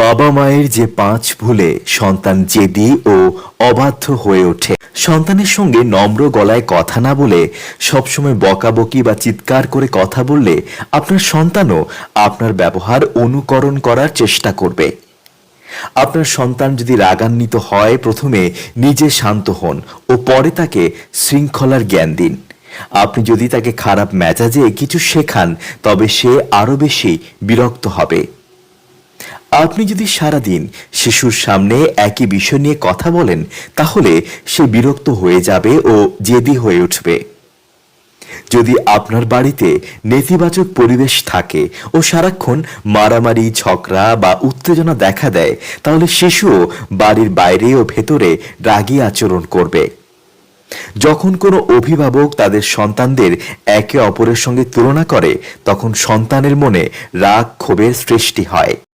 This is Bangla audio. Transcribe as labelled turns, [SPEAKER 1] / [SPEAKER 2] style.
[SPEAKER 1] বাবা মায়ের যে 5 ভুলে সন্তান জেদি ও অবাধ্য হয়ে ওঠে। সন্তানের সঙ্গে নম্র গলায় কথা না বলে সবসময় বকাবকি বা চিৎকার করে কথা বললে আপনার সন্তানও আপনার ব্যবহার অনুকরণ করার চেষ্টা করবে। আপনার সন্তান যদি রাগান্বিত হয়, প্রথমে নিজে শান্ত হন ও পরে তাকে শৃঙ্খলার জ্ঞান দিন। আপনি যদি তাকে খারাপ মেজাজে কিছু শেখান, তবে সে আরো বেশি বিরক্ত হবে। আপনি যদি সারাদিন শিশুর সামনে একই বিষয় নিয়ে কথা বলেন, তাহলে সে বিরক্ত হয়ে যাবে ও জেদি হয়ে উঠবে। যদি আপনার বাড়িতে নেতিবাচক পরিবেশ থাকে ও সারাক্ষণ মারামারি, ঝগড়া বা উত্তেজনা দেখা দেয়, তাহলে শিশুও বাড়ির বাইরে ও ভেতরে রাগী আচরণ করবে। যখন কোনো অভিভাবক তাদের সন্তানদের একে অপরের সঙ্গে তুলনা করে, তখন সন্তানের মনে রাগ ক্ষোভের সৃষ্টি হয়।